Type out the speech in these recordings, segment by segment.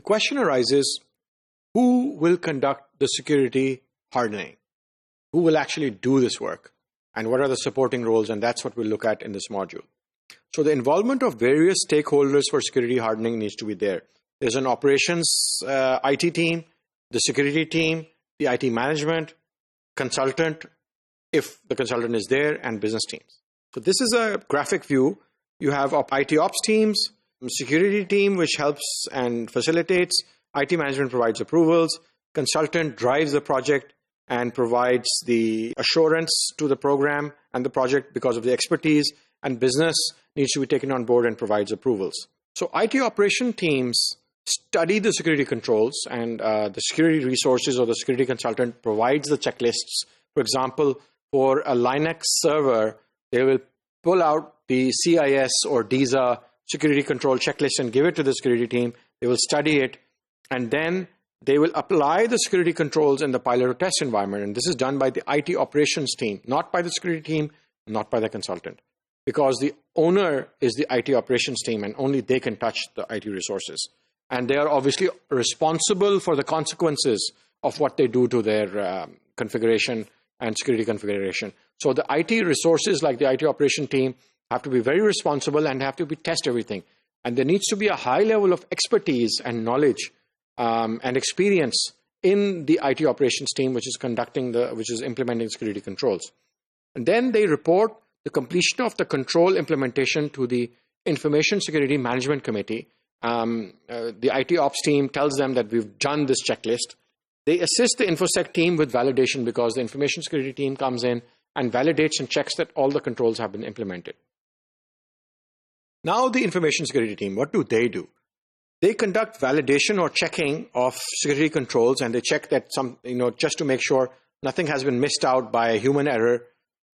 The question arises, who will conduct the security hardening? Who will actually do this work? And what are the supporting roles? And that's what we'll look at in this module. So the involvement of various stakeholders for security hardening needs to be there. There's an operations IT team, the security team, the IT management, consultant, if the consultant is there, and business teams. So this is a graphic view. You have IT ops teams, security team, which helps and facilitates, IT management provides approvals, consultant drives the project and provides the assurance to the program and the project because of the expertise, and business needs to be taken on board and provides approvals. So IT operation teams study the security controls, and the security resources or the security consultant provides the checklists. For example, for a Linux server, they will pull out the CIS or DISA security control checklist and give it to the security team. They will study it, and then they will apply the security controls in the pilot or test environment. And this is done by the IT operations team, not by the security team, not by the consultant, because the owner is the IT operations team and only they can touch the IT resources. And they are obviously responsible for the consequences of what they do to their configuration and security configuration. So the IT resources, like the IT operation team, have to be very responsible and have to test everything. And there needs to be a high level of expertise and knowledge and experience in the IT operations team, which is implementing security controls. And then they report the completion of the control implementation to the Information Security Management Committee. The IT ops team tells them that we've done this checklist. They assist the InfoSec team with validation, because the information security team comes in and validates and checks that all the controls have been implemented. Now the information security team, what do? They conduct validation or checking of security controls, and they check that just to make sure nothing has been missed out by a human error,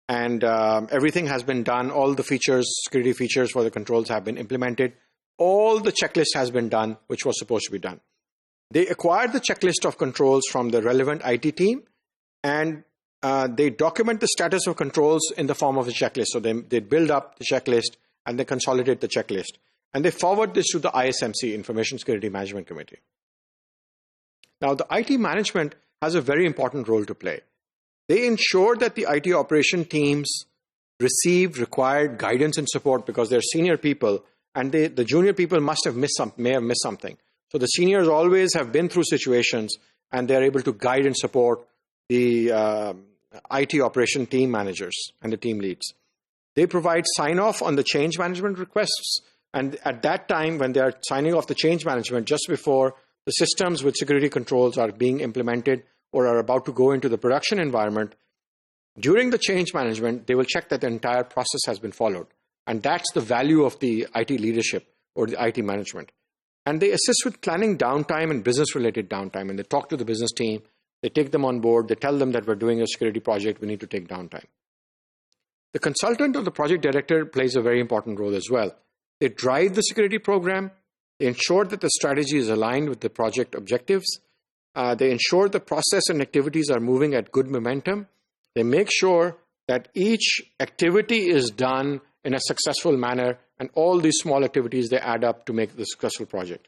and everything has been done. All the security features for the controls have been implemented. All the checklist has been done, which was supposed to be done. They acquire the checklist of controls from the relevant IT team, and they document the status of controls in the form of a checklist. So they build up the checklist and they consolidate the checklist. And they forward this to the ISMC, Information Security Management Committee. Now, the IT management has a very important role to play. They ensure that the IT operation teams receive required guidance and support, because they're senior people, and the junior people may have missed something. So the seniors always have been through situations, and they're able to guide and support the IT operation team managers and the team leads. They provide sign-off on the change management requests, and at that time, when they are signing off the change management, just before the systems with security controls are being implemented or are about to go into the production environment, during the change management, they will check that the entire process has been followed. And that's the value of the IT leadership or the IT management. And they assist with planning downtime and business-related downtime. And they talk to the business team. They take them on board. They tell them that we're doing a security project. We need to take downtime. The consultant or the project director plays a very important role as well. They drive the security program. They ensure that the strategy is aligned with the project objectives. They ensure the process and activities are moving at good momentum. They make sure that each activity is done in a successful manner, and all these small activities, they add up to make the successful project.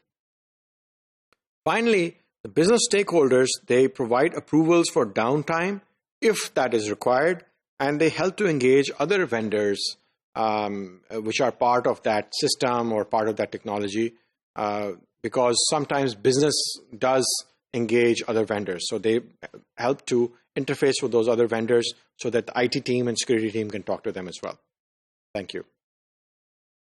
Finally, the business stakeholders, they provide approvals for downtime if that is required, and they help to engage other vendors which are part of that system or part of that technology, because sometimes business does engage other vendors. So they help to interface with those other vendors so that the IT team and security team can talk to them as well. Thank you.